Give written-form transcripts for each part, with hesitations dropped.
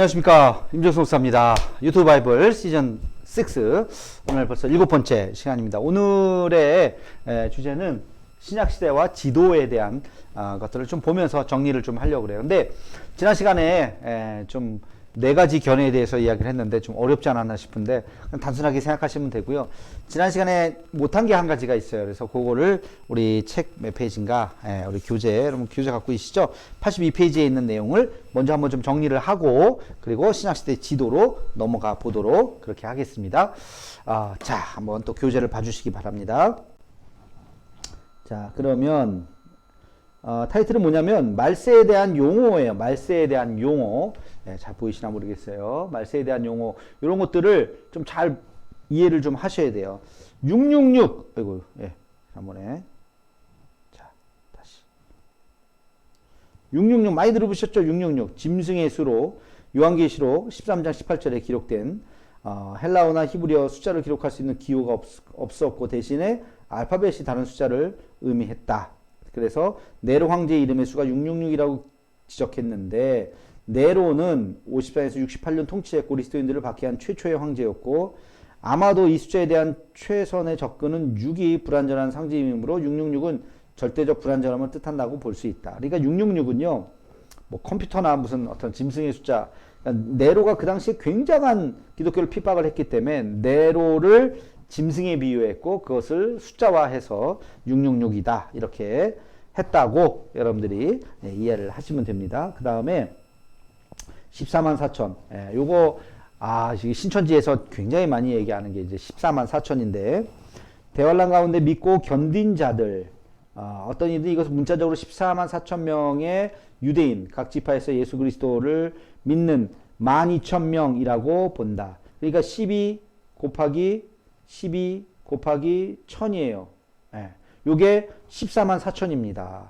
안녕하십니까, 임종석 목사입니다. 유튜브 바이블 시즌 6 오늘 벌써 7번째 시간입니다. 오늘의 주제는 신약시대와 지도에 대한 것들을 좀 보면서 정리를 좀 하려고 그래요. 근데 지난 시간에 좀 4가지 견해에 대해서 이야기를 했는데 좀 어렵지 않았나 싶은데 단순하게 생각하시면 되고요. 지난 시간에 못한 게 한 가지가 있어요. 그래서 그거를 우리 책 몇 페이지인가, 우리 교재, 여러분 교재 갖고 계시죠? 82페이지에 있는 내용을 먼저 한번 좀 정리를 하고, 그리고 신약시대 지도로 넘어가 보도록 그렇게 하겠습니다. 자, 한번 또 교재를 봐주시기 바랍니다. 자, 그러면 타이틀은 뭐냐면 말세에 대한 용어예요. 말세에 대한 용어. 잘 보이시나 모르겠어요. 말세에 대한 용어, 이런 것들을 좀 잘 이해를 좀 하셔야 돼요. 666, 아이고, 한 번에. 자, 다시. 666 많이 들어보셨죠? 666 짐승의 수로 요한계시록 13장 18절에 기록된 헬라어나 히브리어 숫자를 기록할 수 있는 기호가 없었고 대신에 알파벳이 다른 숫자를 의미했다. 그래서 네로 황제의 이름의 수가 666이라고 지적했는데, 네로는 54에서 68년 통치해 그리스도인들을 박해한 최초의 황제였고, 아마도 이 숫자에 대한 최선의 접근은 6이 불완전한 상징이므로 666은 절대적 불완전함을 뜻한다고 볼 수 있다. 그러니까 666은요, 뭐 컴퓨터나 무슨 어떤 짐승의 숫자, 그러니까 네로가 그 당시에 굉장한 기독교를 핍박을 했기 때문에 네로를 짐승에 비유했고 그것을 숫자화해서 666이다 이렇게 했다고 여러분들이 이해를 하시면 됩니다. 그 다음에 14만 4천, 요거 신천지에서 굉장히 많이 얘기하는 게 이제 14만 4천인데, 대환란 가운데 믿고 견딘 자들, 어떤 이들이 이것을 문자적으로 14만 4천 명의 유대인 각 지파에서 예수 그리스도를 믿는 12,000명이라고 본다. 그러니까 12 곱하기 1000이에요. 요게 14만 4천입니다.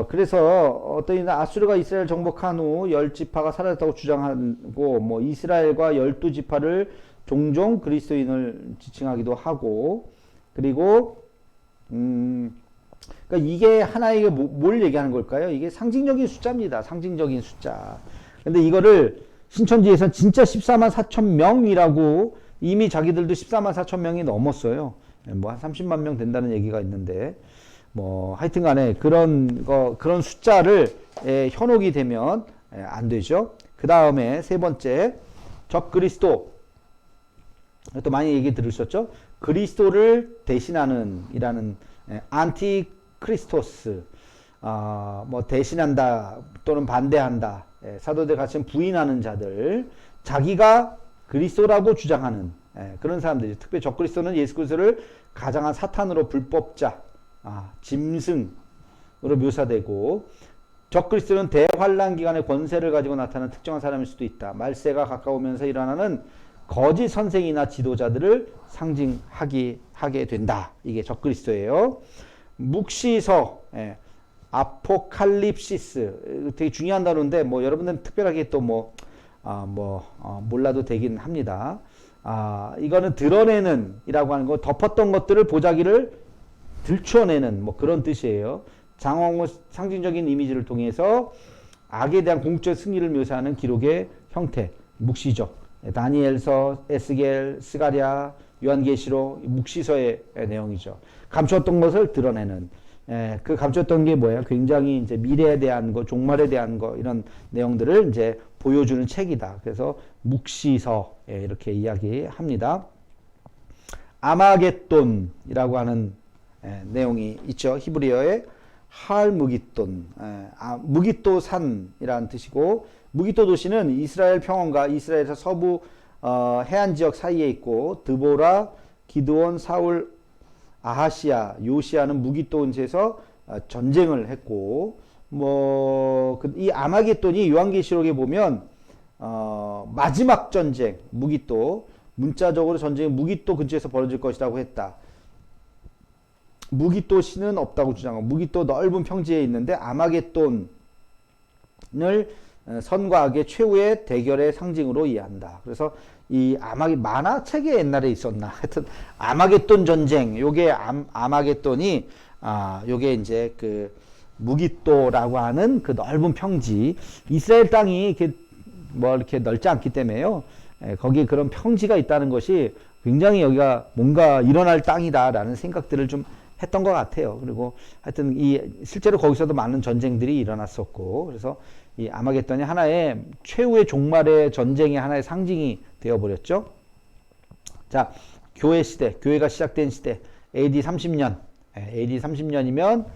그래서 어떤 이는 아수르가 이스라엘 정복한 후 10지파가 사라졌다고 주장하고, 뭐 이스라엘과 12지파를 종종 그리스도인을 지칭하기도 하고, 그리고 그러니까 이게 하나의 뭘 얘기하는 걸까요? 이게 상징적인 숫자입니다. 상징적인 숫자. 근데 이거를 신천지에서는 진짜 14만 4천 명이라고, 이미 자기들도 14만 4천 명이 넘었어요. 뭐 한 30만 명 된다는 얘기가 있는데, 뭐 하여튼 간에 그런 숫자를 현혹이 되면 안 되죠. 그 다음에 세 번째, 적그리스도. 또 많이 얘기 들으셨죠? 그리스도를 대신하는 이라는 안티크리스토스, 뭐 대신한다 또는 반대한다, 사도들 가르치는 부인하는 자들, 자기가 그리스도라고 주장하는 그런 사람들이, 특별히 적그리스도는 예수 그리스도를 가장한 사탄으로, 불법자, 짐승으로 묘사되고, 적그리스도는 대환란 기간에 권세를 가지고 나타나는 특정한 사람일 수도 있다. 말세가 가까우면서 일어나는 거짓 선생이나 지도자들을 상징하게 된다. 이게 적그리스도예요. 묵시서, 아포칼립시스, 되게 중요한 단어인데 뭐 여러분들은 특별하게 또 몰라도 되긴 합니다. 이거는 드러내는 이라고 하는 거, 덮었던 것들을, 보자기를 들춰내는 뭐 그런 뜻이에요. 장황후 상징적인 이미지를 통해서 악에 대한 공적인 승리를 묘사하는 기록의 형태, 묵시적. 다니엘서, 에스겔, 스가랴, 요한계시록, 묵시서의 내용이죠. 감추었던 것을 드러내는. 그 감추었던 게 뭐예요? 굉장히 이제 미래에 대한 거, 종말에 대한 거, 이런 내용들을 이제 보여주는 책이다. 그래서 묵시서, 이렇게 이야기합니다. 아마겟돈이라고 하는 내용이 있죠. 히브리어의 할무깃돈, 무깃도 산이라는 뜻이고, 무깃도 도시는 이스라엘 평원과 이스라엘에서 서부 해안 지역 사이에 있고, 드보라, 기드온, 사울, 아하시아, 요시아는 무깃도 근처에서 전쟁을 했고, 이 아마겟돈이 요한계시록에 보면 마지막 전쟁, 무깃도, 문자적으로 전쟁이 무깃도 근처에서 벌어질 것이라고 했다. 무깃도 시는 없다고 주장하고, 무깃도 넓은 평지에 있는데 아마겟돈을 선과 악의 최후의 대결의 상징으로 이해한다. 그래서 이 만화책에 옛날에 있었나, 하여튼 아마겟돈 전쟁, 요게 아마겟돈이 요게 이제 무깃도라고 하는 그 넓은 평지, 이스라엘 땅이 이렇게 넓지 않기 때문에요. 거기에 그런 평지가 있다는 것이 굉장히 여기가 뭔가 일어날 땅이다라는 생각들을 좀 했던 것 같아요. 그리고 하여튼 실제로 거기서도 많은 전쟁들이 일어났었고, 그래서 이 아마겟돈이 하나의 최후의 종말의 전쟁의 하나의 상징이 되어버렸죠. 자, 교회 시대, 교회가 시작된 시대, AD 30년, AD 30년이면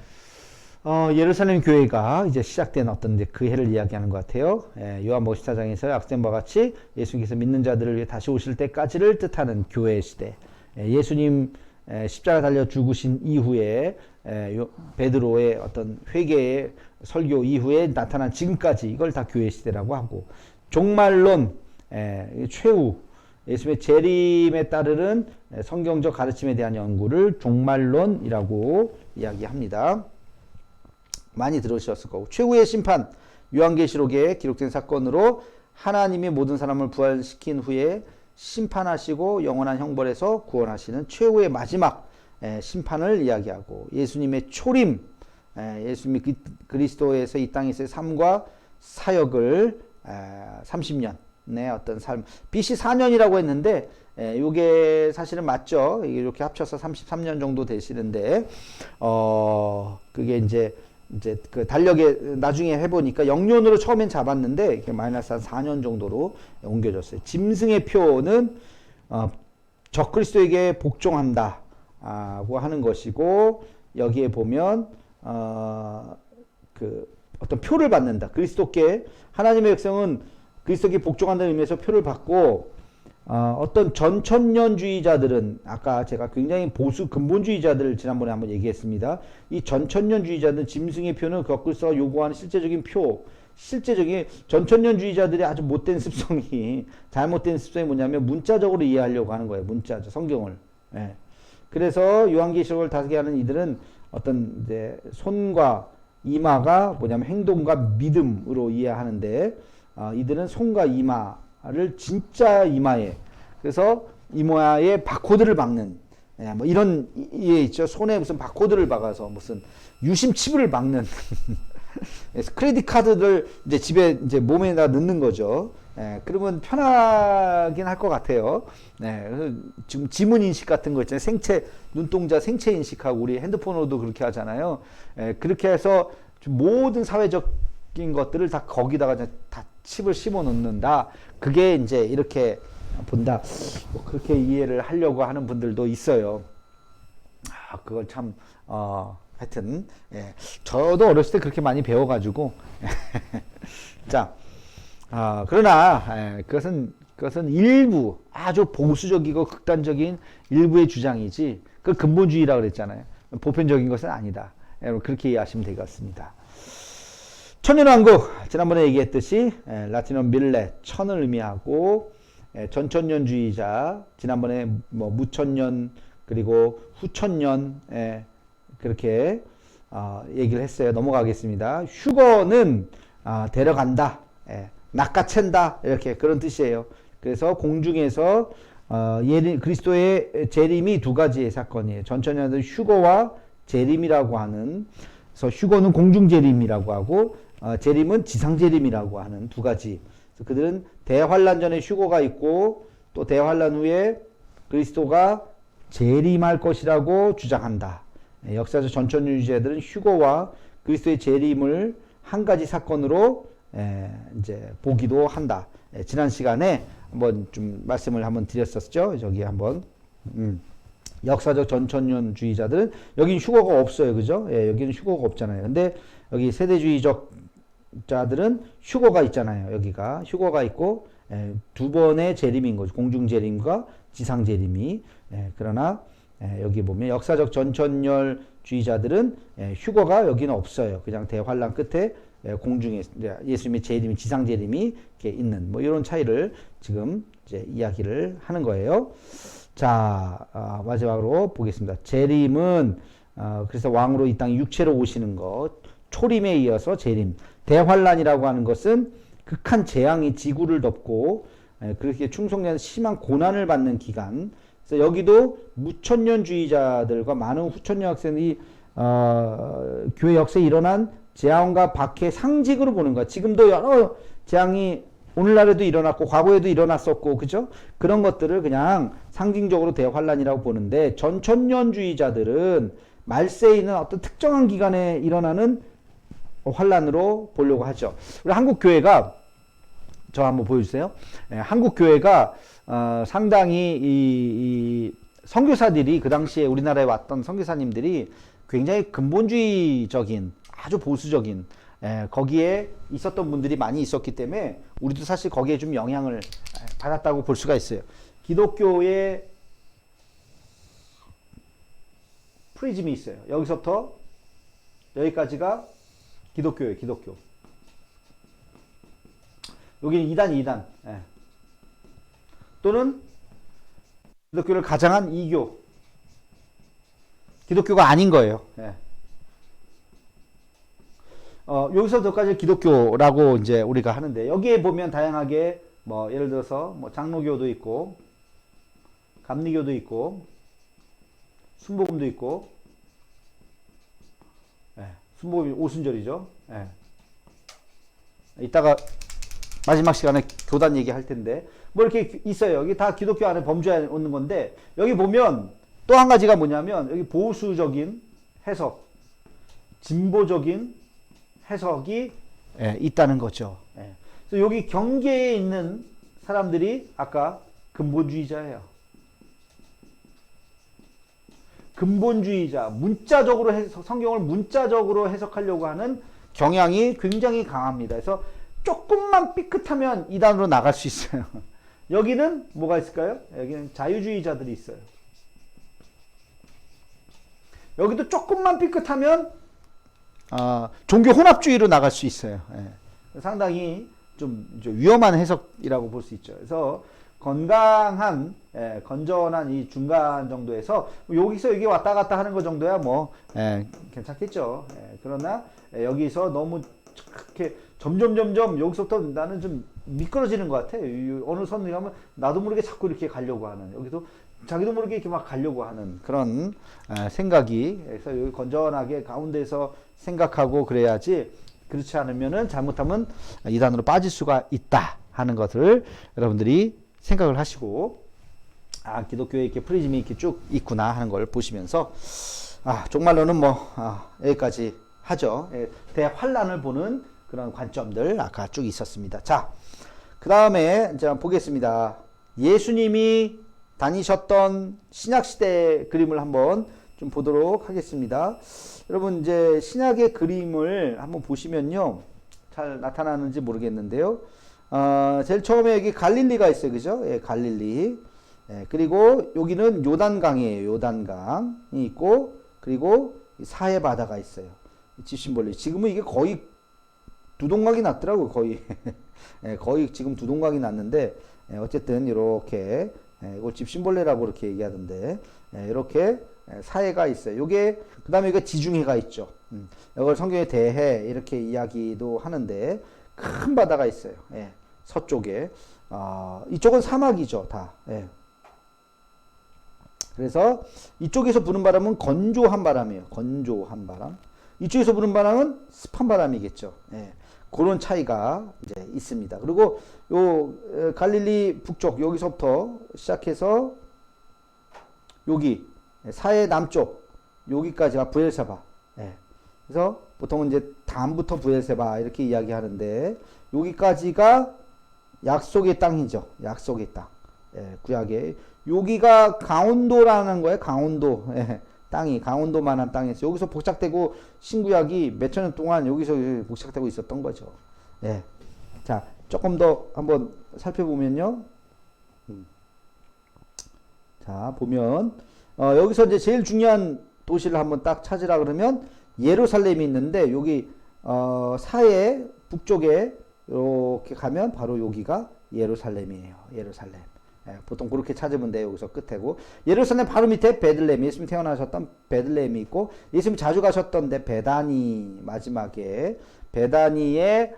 예루살렘 교회가 이제 시작된 어떤 그 해를 이야기하는 것 같아요. 요한복음 14장에서 약속된 바와 같이 예수님께서 믿는 자들을 위해 다시 오실 때까지를 뜻하는 교회 시대. 예수님 십자가 달려 죽으신 이후에 베드로의 어떤 회개의 설교 이후에 나타난 지금까지 이걸 다 교회 시대라고 하고, 종말론, 최후 예수님의 재림에 따르는 성경적 가르침에 대한 연구를 종말론이라고 이야기합니다. 많이 들으셨을 거고, 최후의 심판, 요한계시록에 기록된 사건으로 하나님이 모든 사람을 부활시킨 후에 심판하시고 영원한 형벌에서 구원하시는 최후의 마지막 심판을 이야기하고, 예수님의 초림, 예수님이 그리스도에서 이 땅에서의 삶과 사역을 30년의 어떤 삶, BC 4년이라고 했는데 이게 사실은 맞죠. 이렇게 합쳐서 33년 정도 되시는데 그게 이제 그 달력에 나중에 해보니까 영년으로 처음엔 잡았는데 이렇게 마이너스 한 4년 정도로 옮겨졌어요. 짐승의 표는 적그리스도에게 복종한다고 하는 것이고, 여기에 보면 그 어떤 표를 받는다. 그리스도께, 하나님의 백성은 그리스도께 복종한다는 의미에서 표를 받고, 어떤 전천년주의자들은, 아까 제가 굉장히 보수 근본주의자들을 지난번에 한번 얘기했습니다. 이 전천년주의자들은 짐승의 표는 적그리스도가 요구하는 실제적인 표, 실제적인 전천년주의자들의 아주 못된 습성이, 잘못된 습성이 뭐냐면 문자적으로 이해하려고 하는 거예요. 문자적 성경을. 그래서 요한계시록을 다스게 하는 이들은 어떤 이제 손과 이마가 뭐냐면 행동과 믿음으로 이해하는데, 이들은 손과 이마를 진짜 이마에, 그래서 이마에 바코드를 박는, 뭐 이런 이해 있죠. 손에 무슨 바코드를 박아서 무슨 유심 칩을 박는 크레딧 카드를 이제 집에 이제 몸에다 넣는 거죠. 그러면 편하긴 할 것 같아요. 그래서 지금 지문 인식 같은 거 있잖아요. 생체, 눈동자 생체 인식하고 우리 핸드폰으로도 그렇게 하잖아요. 그렇게 해서 모든 사회적인 것들을 다 거기다가 다 칩을 심어 놓는다. 그게 이제 이렇게 본다. 뭐 그렇게 이해를 하려고 하는 분들도 있어요. 그걸 참, 하여튼, 저도 어렸을 때 그렇게 많이 배워가지고. 자, 그러나, 그것은 일부, 아주 보수적이고 극단적인 일부의 주장이지, 그 근본주의라고 그랬잖아요. 보편적인 것은 아니다. 여러분, 그렇게 이해하시면 되겠습니다. 천년왕국, 지난번에 얘기했듯이, 라틴어 밀레, 천을 의미하고, 전천년주의자, 지난번에 뭐 무천년, 그리고 후천년, 그렇게, 얘기를 했어요. 넘어가겠습니다. 휴거는, 데려간다, 낚아챈다, 이렇게 그런 뜻이에요. 그래서 공중에서, 그리스도의 재림이 두 가지의 사건이에요. 전천년은 휴거와 재림이라고 하는, 그래서 휴거는 공중재림이라고 하고, 재림은 지상재림이라고 하는 두 가지. 그래서 그들은 대환란 전에 휴거가 있고, 또 대환란 후에 그리스도가 재림할 것이라고 주장한다. 역사적 전천주의자들은 휴거와 그리스도의 재림을 한 가지 사건으로 이제 보기도 한다. 지난 시간에 한번 좀 말씀을 한번 드렸었죠. 저기 한번 역사적 전천년주의자들은 여기는 휴거가 없어요, 그죠? 여기는 휴거가 없잖아요. 근데 여기 세대주의적 자들은 휴거가 있잖아요. 여기가 휴거가 있고 두 번의 재림인 거죠. 공중 재림과 지상 재림이. 그러나 여기 보면 역사적 전천년주의자들은 휴거가 여기는 없어요. 그냥 대환란 끝에 공중에 예수님의 재림이 지상 재림이 이렇게 있는 뭐 이런 차이를 지금 이제 이야기를 하는 거예요. 자, 마지막으로 보겠습니다. 재림은 그래서 왕으로 이 땅에 육체로 오시는 것, 초림에 이어서 재림. 대환란이라고 하는 것은 극한 재앙이 지구를 덮고 그렇게 충성된 심한 고난을 받는 기간. 그래서 여기도 무천년주의자들과 많은 후천년 학생이 교회 역사에 일어난 재앙과 박해의 상징으로 보는 거야. 지금도 여러 재앙이 오늘날에도 일어났고 과거에도 일어났었고 그죠? 그런 것들을 그냥 상징적으로 대환란이라고 보는데 전천년주의자들은 말세에 있는 어떤 특정한 기간에 일어나는 환란으로 보려고 하죠. 우리 한국 교회가 저 한번 보여주세요. 한국 교회가 상당히 이 선교사들이 그 당시에 우리나라에 왔던 선교사님들이 굉장히 근본주의적인 아주 보수적인 거기에 있었던 분들이 많이 있었기 때문에 우리도 사실 거기에 좀 영향을 받았다고 볼 수가 있어요. 기독교의 프리즘이 있어요. 여기서부터 여기까지가 기독교예요. 기독교. 여기는 2단, 2단. 또는 기독교를 가장한 이교. 기독교가 아닌 거예요. 여기서부터까지 기독교라고 이제 우리가 하는데 여기에 보면 다양하게 뭐 예를 들어서 뭐 장로교도 있고 감리교도 있고 순복음도 있고 순복음이 오순절이죠. 이따가 마지막 시간에 교단 얘기할 텐데 뭐 이렇게 있어요. 여기 다 기독교 안에 범주에 오는 건데 여기 보면 또 한 가지가 뭐냐면 여기 보수적인 해석, 진보적인 해석이 있다는 거죠. 그래서 여기 경계에 있는 사람들이 아까 근본주의자예요. 근본주의자, 문자적으로 성경을 문자적으로 해석하려고 하는 경향이 굉장히 강합니다. 그래서 조금만 삐끗하면 이단으로 나갈 수 있어요. 여기는 뭐가 있을까요? 여기는 자유주의자들이 있어요. 여기도 조금만 삐끗하면 종교 혼합주의로 나갈 수 있어요. 상당히 좀 위험한 해석이라고 볼 수 있죠. 그래서 건강한, 건전한 이 중간 정도에서 여기서 여기 왔다 갔다 하는 것 정도야 뭐 괜찮겠죠. 그러나 여기서 너무 이렇게 점점 여기서부터 나는 좀 미끄러지는 것 같아. 어느 선을 가면 나도 모르게 자꾸 이렇게 가려고 하는, 여기도 자기도 모르게 이렇게 막 가려고 하는 그런 생각이, 그래서 여기 건전하게 가운데서 생각하고 그래야지, 그렇지 않으면은 잘못하면 이단으로 빠질 수가 있다 하는 것을 여러분들이 생각을 하시고, 기독교에 이렇게 프리즘이 이렇게 쭉 있구나 하는 걸 보시면서, 정말로는 여기까지 하죠. 대환란을 보는 그런 관점들 아까 쭉 있었습니다. 자, 그 다음에 이제 보겠습니다. 예수님이 다니셨던 신약시대 그림을 한번 좀 보도록 하겠습니다. 여러분, 이제 신약의 그림을 한번 보시면요, 잘 나타나는지 모르겠는데요. 제일 처음에 여기 갈릴리가 있어요. 그죠? 갈릴리. 그리고 여기는 요단강이에요. 요단강이 있고, 그리고 사해 바다가 있어요. 집신벌리. 지금은 이게 거의 두동강이 났더라고요. 거의. 거의 지금 두동강이 났는데, 어쨌든 이렇게 이걸 집신벌레라고 이렇게 얘기하던데, 이렇게 사해가 있어요. 요게 그 다음에 이거 지중해가 있죠. 이걸 성경의 대해 이렇게 이야기도 하는데, 큰 바다가 있어요. 서쪽에. 이쪽은 사막이죠. 다. 그래서 이쪽에서 부는 바람은 건조한 바람이에요. 건조한 바람. 이쪽에서 부는 바람은 습한 바람이겠죠. 그런 차이가 이제 있습니다. 그리고 요 갈릴리 북쪽, 여기서부터 시작해서 여기 사해 남쪽 여기까지가 부엘세바. 그래서 보통은 이제 다음부터 부엘세바 이렇게 이야기하는데, 여기까지가 약속의 땅이죠. 약속의 땅. 구약에 여기가 강원도라는 거예요. 강원도. 땅이 강원도만한 땅에서 여기서 복착되고, 신구약이 몇천 년 동안 여기서 복착되고 있었던 거죠. 자, 조금 더 한번 살펴보면요. 자, 보면 여기서 이제 제일 중요한 도시를 한번 딱 찾으라 그러면 예루살렘이 있는데, 여기 사해 북쪽에 이렇게 가면 바로 여기가 예루살렘이에요. 예루살렘. 보통 그렇게 찾으면 돼요. 여기서 끝에고, 예루살렘 바로 밑에 베들레헴, 예수님 태어나셨던 베들레헴이 있고, 예수님 자주 가셨던 데 베다니, 마지막에 베다니에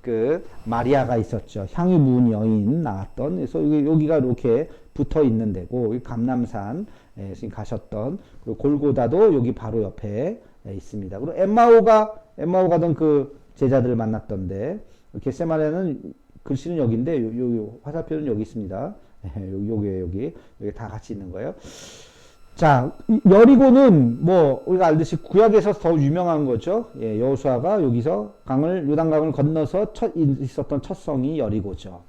그 마리아가 있었죠. 향유 부은 여인 나왔던. 그래서 여기가 이렇게 붙어 있는 데고, 감람산 지금 가셨던, 그리고 골고다도 여기 바로 옆에 있습니다. 그리고 엠마오 가던 그 제자들을 만났던데, 겟세마네는 글씨는 여기인데 요 화살표는 여기 있습니다. 여기 다 같이 있는 거예요. 자, 여리고는 뭐 우리가 알듯이 구약에서 더 유명한 거죠. 예, 여호수아가 여기서 요단강을 건너서 있었던 첫 성이 여리고죠.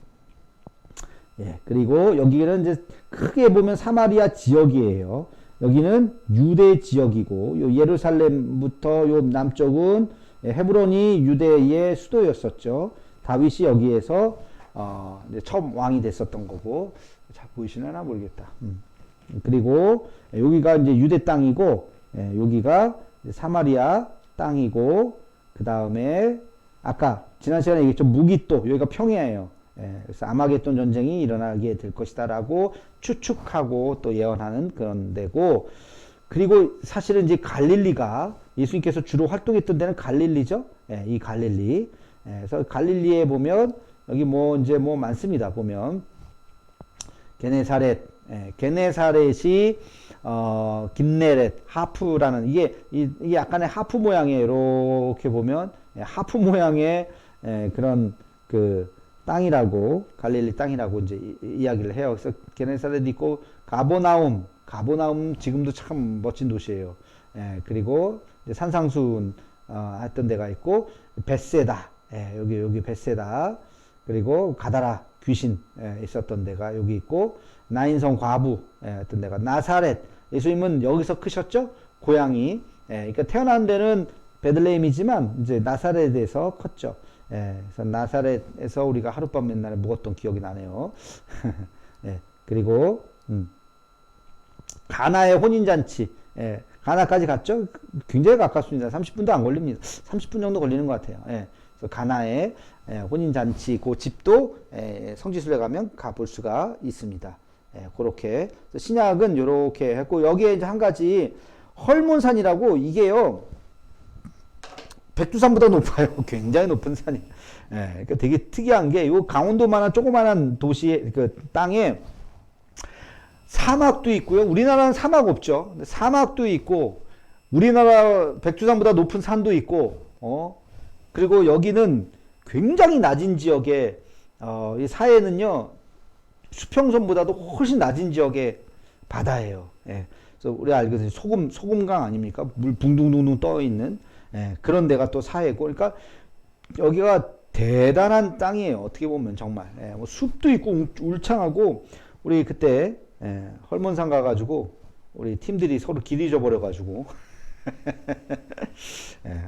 예, 그리고 여기는 이제 크게 보면 사마리아 지역이에요. 여기는 유대 지역이고, 요 예루살렘부터 요 남쪽은 헤브론이 유대의 수도였었죠. 다윗이 여기에서 이제 처음 왕이 됐었던 거고, 잘 보이시나 모르겠다. 그리고 여기가 이제 유대 땅이고, 여기가 사마리아 땅이고, 그 다음에 아까 지난 시간에 얘기했죠. 무기또, 여기가 평야예요. 그래서 아마겟돈 전쟁이 일어나게 될 것이다라고 추측하고 또 예언하는 그런 데고, 그리고 사실은 이제 갈릴리가 예수님께서 주로 활동했던 데는 갈릴리죠. 이 갈릴리. 그래서 갈릴리에 보면 여기 뭐 이제 뭐 많습니다. 보면 게네사렛이 긴네렛, 하프라는 이게 약간의 하프 모양이에요. 이렇게 보면 하프 모양의 그런 그 땅이라고, 갈릴리 땅이라고 이제 이야기를 해요. 그래서 게네사렛 있고, 가보나움 지금도 참 멋진 도시예요. 그리고 이제 산상수훈 했던 데가 있고, 벳세다, 여기 벳세다, 그리고 가다라 귀신 있었던 데가 여기 있고, 나인성 과부 했던 데가 나사렛. 예수님은 여기서 크셨죠? 고향이. 그러니까 태어난 데는 베들레헴이지만 이제 나사렛에서 컸죠. 그래서 나사렛에서 우리가 하룻밤 맨날 묵었던 기억이 나네요. 그리고 가나의 혼인잔치. 가나까지 갔죠? 굉장히 가깝습니다. 30분도 안 걸립니다. 30분 정도 걸리는 것 같아요. 그래서 가나의 혼인잔치, 그 집도 성지순례 가면 가볼 수가 있습니다. 그렇게. 신약은 이렇게 했고, 여기에 이제 한 가지 헐몬산이라고, 이게요, 백두산보다 높아요. 굉장히 높은 산이. 그러니까 되게 특이한 게, 요 강원도만한 조그만한 도시의 그 땅에 사막도 있고요. 우리나라는 사막 없죠. 근데 사막도 있고, 우리나라 백두산보다 높은 산도 있고, 그리고 여기는 굉장히 낮은 지역에, 이 사해는요, 수평선보다도 훨씬 낮은 지역의 바다예요. 그래서 우리가 알거든요. 소금강 아닙니까? 물 붕둥둥둥 떠 있는, 그런 데가 또 사해고, 그러니까 여기가 대단한 땅이에요. 어떻게 보면 정말. 뭐 숲도 있고 울창하고, 우리 그때 헐몬산 가가지고 우리 팀들이 서로 길 잊어버려가지고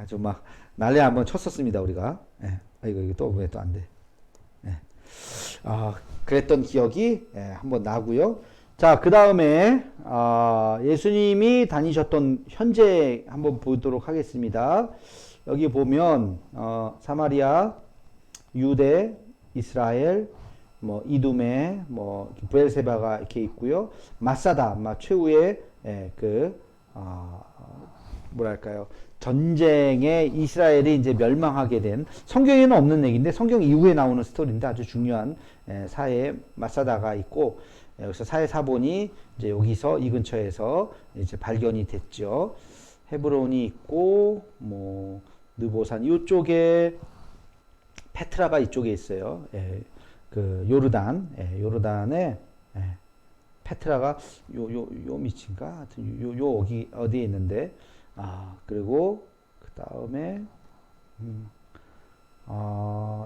아주 막 난리 한번 쳤었습니다 우리가. 이거 또 왜 또 안 돼? 그랬던 기억이 한번 나고요. 자, 그 다음에 예수님이 다니셨던 현재 한번 보도록 하겠습니다. 여기 보면 사마리아, 유대, 이스라엘, 뭐 이두메, 뭐 브엘세바가 이렇게 있고요. 마사다, 최후의 뭐랄까요, 전쟁에 이스라엘이 이제 멸망하게 된, 성경에는 없는 얘기인데 성경 이후에 나오는 스토리인데 아주 중요한 사해 마사다가 있고, 여기서 사해 사본이 이제 여기서 이 근처에서 이제 발견이 됐죠. 헤브론이 있고, 뭐 느보산 이쪽에, 페트라가 이쪽에 있어요. 그 요르단에 페트라가 요 밑인가, 요 어디에 있는데, 그리고 그 다음에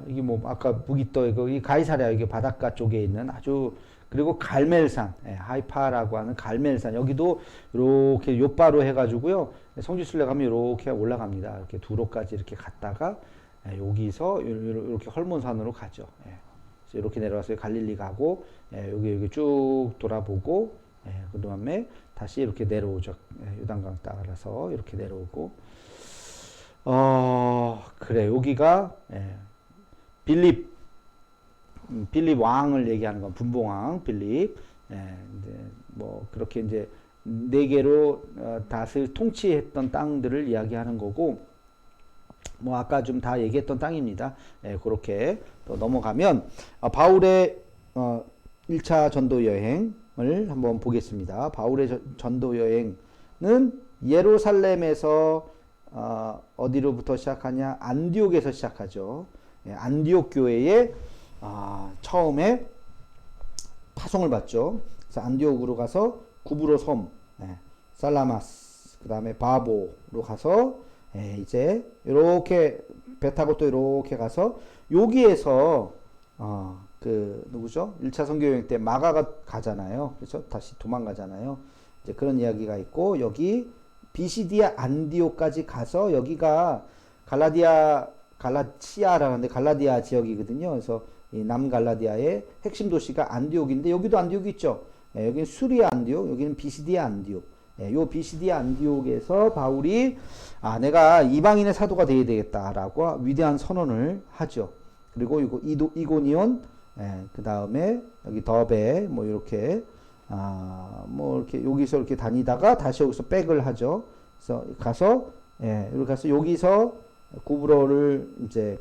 이게 뭐 아까 무기또 이 가이사랴, 이게 바닷가 쪽에 있는 아주, 그리고 갈멜산, 하이파라고 하는 갈멜산, 여기도 이렇게 요바로 해가지고요, 성지순례 가면 이렇게 올라갑니다. 이렇게 두로까지 이렇게 갔다가 여기서 이렇게 헐몬산으로 가죠. 이렇게 내려와서 갈릴리 가고, 여기 쭉 돌아보고, 그 다음에 다시 이렇게 내려오죠. 요단강 따라서 이렇게 내려오고, 그래, 여기가 빌립 왕을 얘기하는 건, 분봉왕 빌립. 이제 뭐 그렇게 이제 네 개로 통치했던 땅들을 이야기하는 거고, 뭐 아까 좀 다 얘기했던 땅입니다. 그렇게 또 넘어가면 바울의 1차 전도 여행을 한번 보겠습니다. 바울의 전도 여행은 예루살렘에서 어디로부터 시작하냐? 안디옥에서 시작하죠. 예, 안디옥 교회에 처음에 파송을 받죠. 그래서 안디옥으로 가서 구브로 섬, 살라마스, 그 다음에 바보로 가서 이제 이렇게 배 타고 또 이렇게 가서 여기에서 그 누구죠? 1차 선교여행 때 마가가 가잖아요. 그래서 다시 도망가잖아요. 이제 그런 이야기가 있고 여기 비시디아 안디옥까지 가서 여기가 갈라치아라는데 갈라디아 지역이거든요. 그래서 이 남갈라디아의 핵심 도시가 안디옥인데 여기도 안디옥이 있죠. 여기는 수리아 안디옥, 여기는 비시디아 안디옥. 요 비시디아 안디옥에서 바울이 내가 이방인의 사도가 되어야 되겠다라고 위대한 선언을 하죠. 그리고 이고니온, 그 다음에 여기 더베 뭐 이렇게 뭐 이렇게 여기서 이렇게 다니다가 다시 여기서 백을 하죠. 그래서 가서 이렇게 가서 여기서 구브로를 이제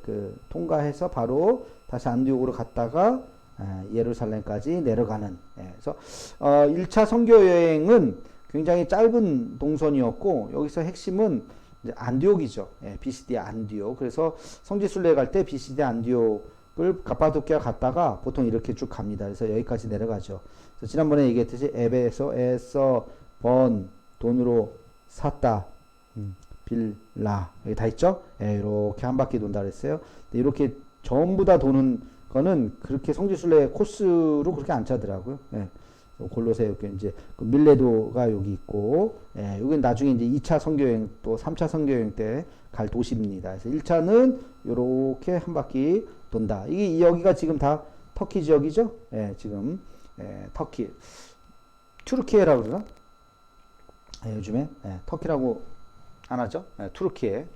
통과해서 바로 다시 안디옥으로 갔다가 예루살렘까지 내려가는. 그래서 1차 선교 여행은 굉장히 짧은 동선이었고 여기서 핵심은 이제 안디옥이죠. 비시디아 안디옥. 그래서 성지순례 갈 때 비시디아 안디옥을 가파도키아 갔다가 보통 이렇게 쭉 갑니다. 그래서 여기까지 내려가죠. 그래서 지난번에 얘기했듯이 에베소에서 번 돈으로 샀다. 빌라 여기 다 있죠? 이렇게 한 바퀴 돈다 그랬어요. 이렇게 전부 다 도는 거는 그렇게 성지순례 코스로 그렇게 안 짜더라고요. 골로새 여기 이제 그 밀레도가 여기 있고, 여기는 나중에 이제 2차 선교여행 또 3차 선교여행 때 갈 도시입니다. 그래서 1차는 요렇게 한 바퀴 돈다. 이게 여기가 지금 다 터키 지역이죠? 지금 터키, 튀르키예라고 그러나? 요즘에 터키라고 안 하죠? 투르키예.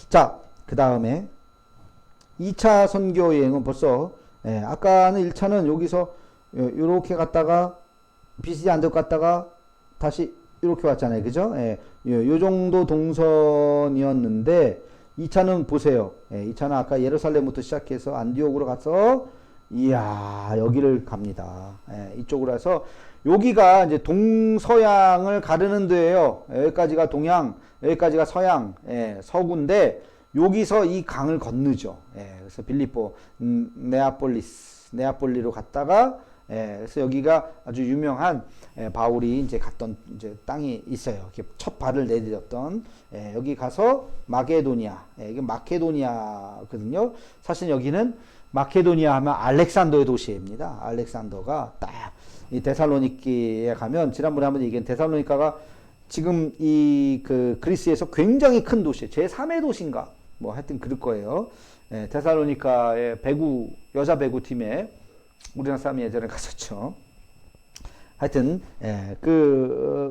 자, 그 다음에 2차 선교 여행은 벌써 아까는 1차는 여기서 요렇게 갔다가 비시디 안디옥 갔다가 다시 이렇게 왔잖아요. 그죠? 요 정도 동선이었는데 2차는 보세요. 2차는 아까 예루살렘부터 시작해서 안디옥으로 가서 이야 여기를 갑니다. 이쪽으로 해서 여기가 이제 동서양을 가르는 데예요. 여기까지가 동양, 여기까지가 서양, 서구인데 여기서 이 강을 건너죠. 그래서 빌립보, 네아폴리로 갔다가 그래서 여기가 아주 유명한 바울이 이제 갔던 이제 땅이 있어요. 이렇게 첫 발을 내디뎠던 여기 가서 마게도니아, 이게 마케도니아거든요. 사실 여기는 마케도니아 하면 알렉산더의 도시입니다. 알렉산더가 딱 이 데살로니키에 가면 지난번에 한번 얘기한 데살로니카가 지금 이 그리스에서 굉장히 큰 도시, 제3의 도시인가 뭐 하여튼 그럴 거예요. 데살로니카의 배구 여자 배구 팀에 우리나라 사람이 예전에 갔었죠. 하여튼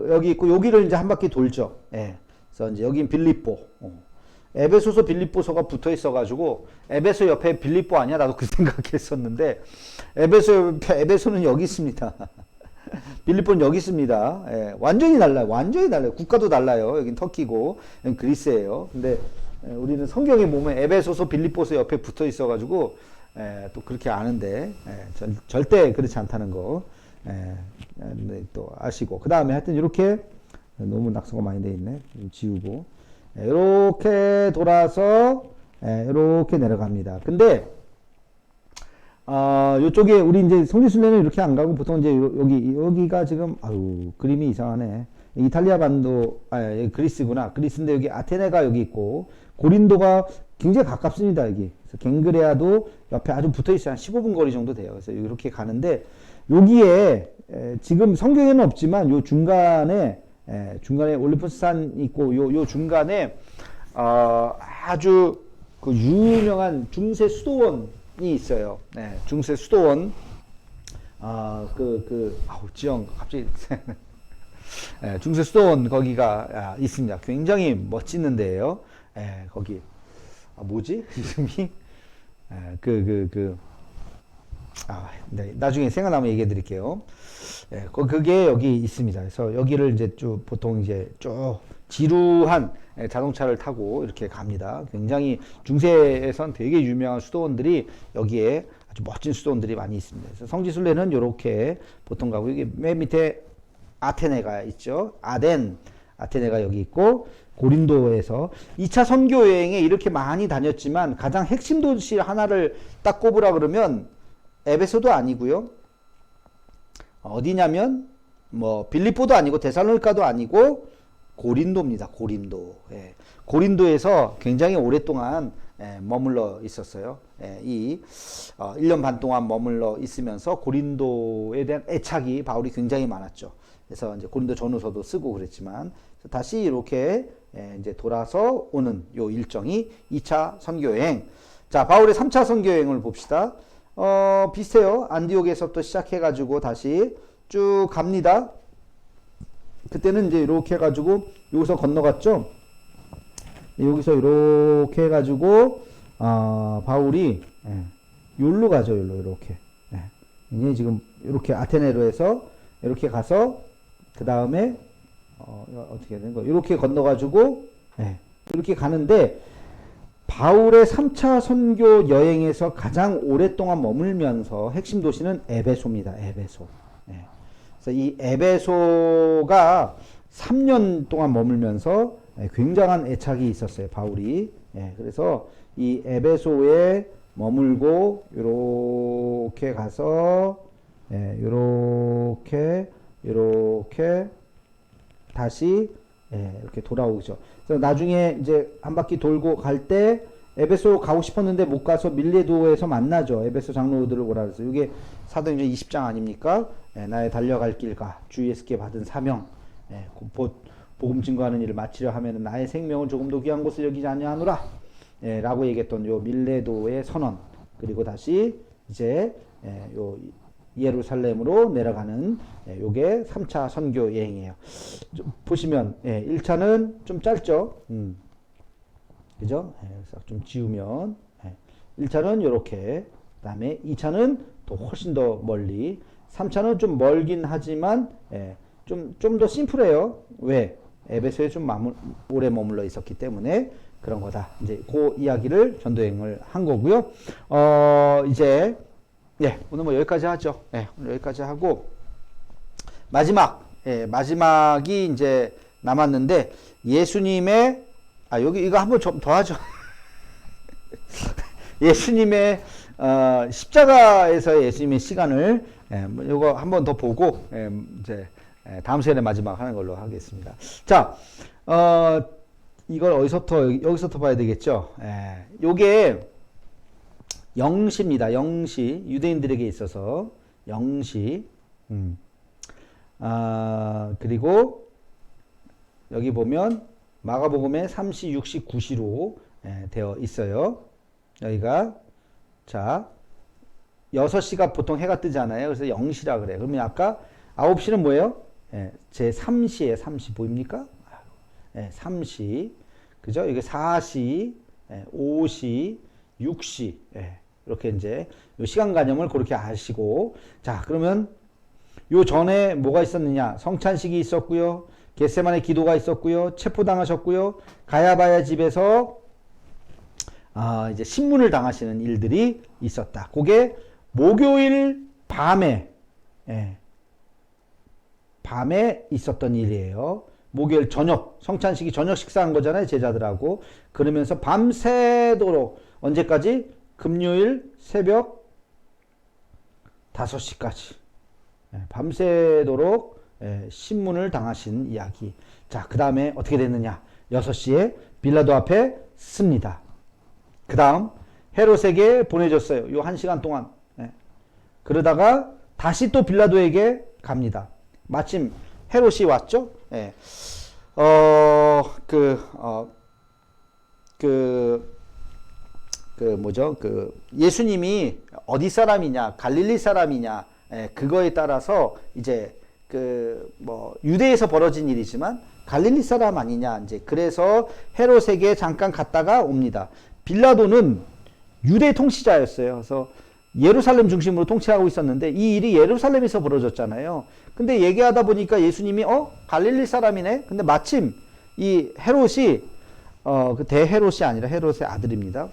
여기 있고 여기를 이제 한 바퀴 돌죠. 그래서 이제 여긴 빌립보. 에베소서 빌립보서가 붙어 있어가지고 에베소 옆에 빌립보 아니야? 나도 그 생각했었는데 에베소는 여기 있습니다. 빌립보는 여기 있습니다. 완전히 달라요. 완전히 달라요. 국가도 달라요. 여긴 터키고 여긴 그리스예요. 근데 우리는 성경에 보면 에베소서 빌립보서 옆에 붙어 있어가지고 또 그렇게 아는데 절대 그렇지 않다는 거 또 아시고 그 다음에 하여튼 이렇게 너무 낙서가 많이 돼 있네. 지우고 이렇게 돌아서 이렇게 내려갑니다. 근데 요쪽에 우리 이제 성지순례는 이렇게 안 가고 보통 이제 여기가 지금 그림이 이상하네. 이탈리아 반도 그리스구나. 그리스인데 여기 아테네가 여기 있고 고린도가 굉장히 가깝습니다. 여기. 그래서 갱그레아도 옆에 아주 붙어 있어요. 한 15분 거리 정도 돼요. 그래서 이렇게 가는데 여기에 지금 성경에는 없지만 요 중간에 올리포스산 있고 요 중간에 아주 그 유명한 중세 수도원이 있어요. 중세 수도원 지형 갑자기 중세 수도원 거기가 있습니다. 굉장히 멋지는 데예요. 거기 뭐지 이름이 네, 나중에 생각나면 얘기해 드릴게요. 예, 그게 여기 있습니다. 그래서 여기를 이제 쭉 보통 이제 쭉 지루한 자동차를 타고 이렇게 갑니다. 굉장히 중세에선 되게 유명한 수도원들이 여기에 아주 멋진 수도원들이 많이 있습니다. 그래서 성지순례는 이렇게 보통 가고, 이게 맨 밑에 아테네가 있죠. 아테네가 여기 있고, 고린도에서 2차 선교 여행에 이렇게 많이 다녔지만 가장 핵심 도시 하나를 딱 꼽으라 그러면 에베소도 아니고요. 어디냐면 뭐 빌립보도 아니고 데살로니가도 아니고 고린도입니다. 고린도. 예. 고린도에서 굉장히 오랫동안 머물러 있었어요. 1년 반 동안 머물러 있으면서 고린도에 대한 애착이 바울이 굉장히 많았죠. 그래서 이제 고린도 전후서도 쓰고 그랬지만, 다시 이렇게 이제 돌아서 오는 요 일정이 2차 선교여행. 자, 바울의 3차 선교여행을 봅시다. 비슷해요. 안디옥에서부터 시작해가지고 다시 쭉 갑니다. 그때는 이제 이렇게 해가지고 여기서 건너갔죠. 여기서 이렇게 해가지고 바울이 여기로 가죠. 여기로 이렇게. 이게 지금 이렇게 아테네로 해서 이렇게 가서 그 다음에 어떻게 되는 거예요? 이렇게 건너가지고 이렇게 가는데, 바울의 3차 선교 여행에서 가장 오랫동안 머물면서 핵심 도시는 에베소입니다. 에베소. 그래서 이 에베소가 3년 동안 머물면서 굉장한 애착이 있었어요. 바울이. 그래서 이 에베소에 머물고 이렇게 가서 이렇게 다시 이렇게 돌아오죠. 그래서 나중에 이제 한 바퀴 돌고 갈 때 에베소 가고 싶었는데 못 가서 밀레도에서 만나죠. 에베소 장로들을 오라 그래서, 이게 사도행전 20장 아닙니까? 나의 달려갈 길과 주 예수께 받은 사명, 곧 복음 증거하는 일을 마치려 하면 나의 생명을 조금도 귀한 곳을 여기지 아니하노라 라고 얘기했던 요 밀레도의 선언, 그리고 다시 이제 요 예루살렘으로 내려가는 요게 3차 선교 여행이에요. 보시면 1차는 좀 짧죠. 그죠? 그래서 좀 지우면 1차는 요렇게, 그 다음에 2차는 또 훨씬 더 멀리, 3차는 좀 멀긴 하지만 좀 더 심플해요. 왜? 에베소에 좀 오래 머물러 있었기 때문에 그런 거다. 이제 그 이야기를 전도여행을 한 거고요. 이제 오늘 뭐 여기까지 하죠. 오늘 여기까지 하고, 마지막이 이제 남았는데, 예수님의, 여기 이거 한번 좀 더 하죠. 예수님의, 십자가에서 예수님의 시간을, 이거 한번 더 보고, 이제, 다음 시간에 마지막 하는 걸로 하겠습니다. 자, 이걸 여기서부터 봐야 되겠죠. 요게, 영시입니다. 영시. 유대인들에게 있어서 영시. 그리고 여기 보면 마가복음에 3시, 6시, 9시로 되어 있어요. 여기가, 자, 6시가 보통 해가 뜨잖아요. 그래서 영시라 그래요. 그러면 아까 9시는 뭐예요? 제 3시에 3시 보입니까? 3시. 그죠? 이게 4시, 5시, 6시. 이렇게 이제 요 시간관념을 그렇게 아시고, 자, 그러면 요 전에 뭐가 있었느냐? 성찬식이 있었고요. 겟세마네 기도가 있었고요. 체포당하셨고요. 가야바야 집에서 이제 신문을 당하시는 일들이 있었다. 그게 목요일 밤에 있었던 일이에요. 목요일 저녁, 성찬식이 저녁 식사한 거잖아요, 제자들하고. 그러면서 밤새도록, 언제까지? 금요일 새벽 5시까지 밤새도록 신문을 당하신 이야기. 자, 그 다음에 어떻게 됐느냐? 6시에 빌라도 앞에 씁니다. 그 다음 헤롯에게 보내줬어요. 요 1시간 동안. 그러다가 다시 또 빌라도에게 갑니다. 마침 헤롯이 왔죠. 예수님이 어디 사람이냐, 갈릴리 사람이냐, 그거에 따라서 이제 유대에서 벌어진 일이지만 갈릴리 사람 아니냐, 이제 그래서 헤롯에게 잠깐 갔다가 옵니다. 빌라도는 유대 통치자였어요. 그래서 예루살렘 중심으로 통치하고 있었는데 이 일이 예루살렘에서 벌어졌잖아요. 근데 얘기하다 보니까 예수님이 갈릴리 사람이네. 근데 마침 이 헤롯이 그 대헤롯이 아니라 헤롯의 아들입니다.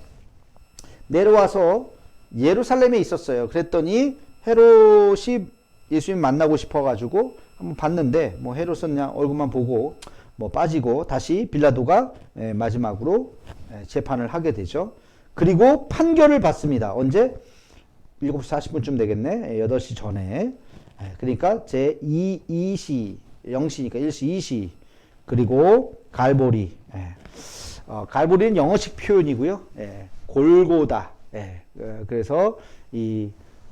내려와서 예루살렘에 있었어요. 그랬더니 헤롯이 예수님 만나고 싶어가지고 한번 봤는데 뭐 헤롯은 그냥 얼굴만 보고 뭐 빠지고 다시 빌라도가 마지막으로 재판을 하게 되죠. 그리고 판결을 받습니다. 언제? 7시 40분쯤 되겠네. 8시 전에. 그러니까 제2시 0시니까 1시 2시 그리고 갈보리. 갈보리는 영어식 표현이고요. 골고다. 그래서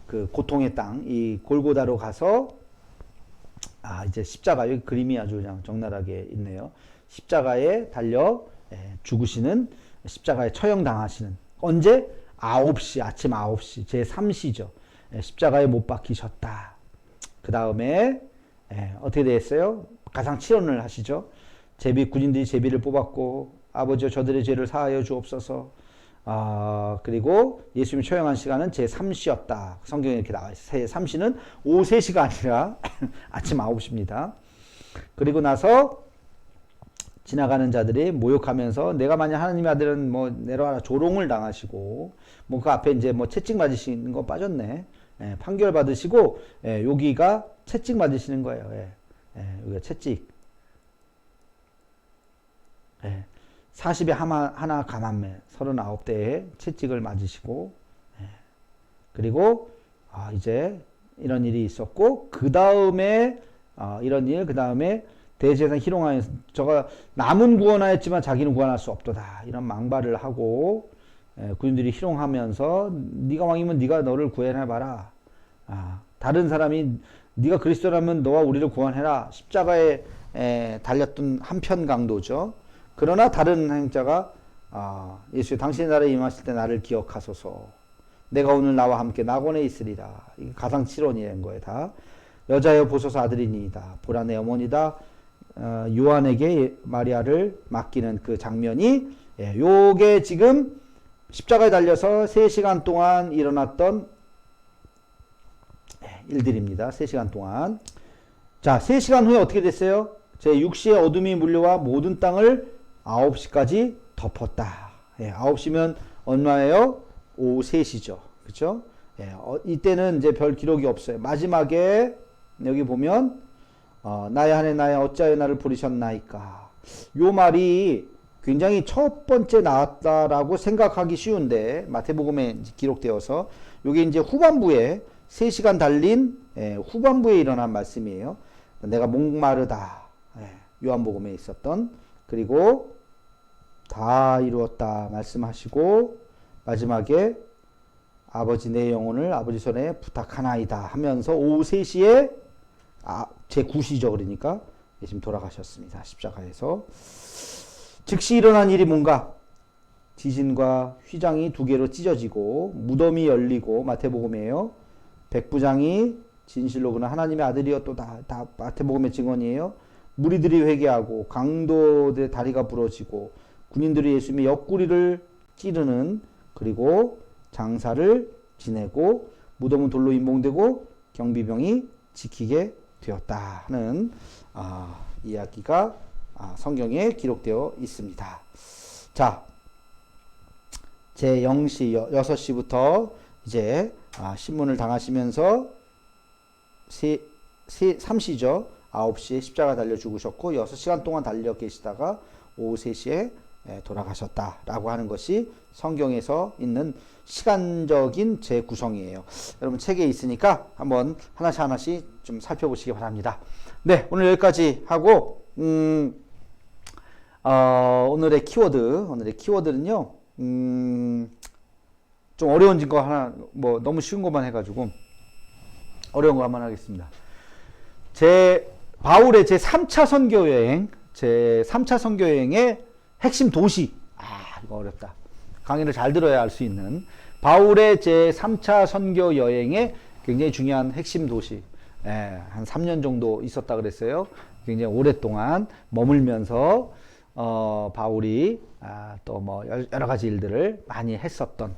그 고통의 땅, 이 골고다로 가서 이제 십자가, 여기 그림이 아주 그냥 적나라하게 있네요. 십자가에 달려 죽으시는, 십자가에 처형당하시는. 언제? 9시, 아침 9시, 제3시죠. 십자가에 못 박히셨다. 그 다음에 어떻게 됐어요? 가상칠언을 하시죠. 군인들이 제비를 뽑았고, 아버지여 저들의 죄를 사하여 주옵소서. 그리고 예수님이 처형한 시간은 제3시였다. 성경에 이렇게 나와 있어요. 제3시는 오후 3시가 아니라 아침 9시입니다. 그리고 나서 지나가는 자들이 모욕하면서 내가 만약 하나님의 아들은 뭐 내려와라 조롱을 당하시고 뭐 그 앞에 이제 뭐 채찍 맞으시는 거 빠졌네. 판결 받으시고 여기가 채찍 맞으시는 거예요. 여기가 채찍. 40에 하나 가만매 39대에 채찍을 맞으시고 그리고 이제 이런 일이 있었고 그 다음에 그 다음에 대제사장 희롱하여서 저가 남은 구원하였지만 자기는 구원할 수 없도다 이런 망발을 하고 군인들이 희롱하면서 네가 왕이면 네가 너를 구원해봐라. 다른 사람이 네가 그리스도라면 너와 우리를 구원해라. 십자가에 달렸던 한편 강도죠. 그러나 다른 행자가 예수여 당신의 나라에 임하실 때 나를 기억하소서. 내가 오늘 나와 함께 낙원에 있으리라. 이게 가상칠언이라는 거예요. 다 여자여 보소서 아들이니이다. 보라 내 어머니다. 요한에게 마리아를 맡기는 그 장면이 요게 지금 십자가에 달려서 3시간 동안 일어났던 일들입니다. 3시간 동안. 자, 3시간 후에 어떻게 됐어요? 제6시에 어둠이 물려와 모든 땅을 9시까지 덮었다. 9시면 얼마예요? 오후 3시죠. 그쵸? 이때는 이제 별 기록이 없어요. 마지막에 여기 보면 나의 하나님 나의 어찌하여 나를 부르셨나이까. 요 말이 굉장히 첫 번째 나왔다라고 생각하기 쉬운데 마태복음에 기록되어서 요게 이제 후반부에 3시간 달린 후반부에 일어난 말씀이에요. 내가 목마르다. 요한복음에 있었던 그리고 다 이루었다 말씀하시고 마지막에 아버지 내 영혼을 아버지 손에 부탁하나이다 하면서 오후 3시에 제9시죠. 그러니까 예수님 돌아가셨습니다. 십자가에서. 즉시 일어난 일이 뭔가? 지진과 휘장이 2개로 찢어지고 무덤이 열리고 마태복음이에요. 백부장이 진실로 그는 하나님의 아들이었도다. 다 마태복음의 증언이에요. 무리들이 회개하고 강도들의 다리가 부러지고 군인들이 예수님의 옆구리를 찌르는 그리고 장사를 지내고 무덤은 돌로 임봉되고 경비병이 지키게 되었다 하는 이야기가 성경에 기록되어 있습니다. 자, 제0시 6시부터 이제 신문을 당하시면서 3시죠. 9시에 십자가 달려 죽으셨고 6시간 동안 달려 계시다가 오후 3시에 돌아가셨다라고 하는 것이 성경에서 있는 시간적인 재구성이에요. 여러분 책에 있으니까 한번 하나씩 좀 살펴보시기 바랍니다. 네, 오늘 여기까지 하고 오늘의 키워드는요. 좀 어려운 거 하나 뭐 너무 쉬운 것만 해가지고 어려운 거 한번 하겠습니다. 바울의 제3차 선교 여행의 핵심 도시. 이거 어렵다. 강의를 잘 들어야 알 수 있는 바울의 제3차 선교 여행의 굉장히 중요한 핵심 도시. 한 3년 정도 있었다 그랬어요. 굉장히 오랫동안 머물면서 바울이 또 뭐 여러 가지 일들을 많이 했었던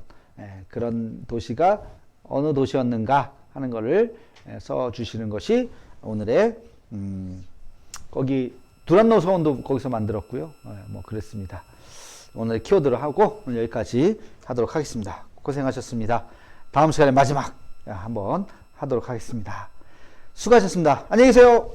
그런 도시가 어느 도시였는가 하는 거를 써주시는 것이 오늘의 거기 두란노 서원도 거기서 만들었고요. 뭐 그랬습니다. 오늘 키워드를 하고 오늘 여기까지 하도록 하겠습니다. 고생하셨습니다. 다음 시간에 마지막 한번 하도록 하겠습니다. 수고하셨습니다. 안녕히 계세요.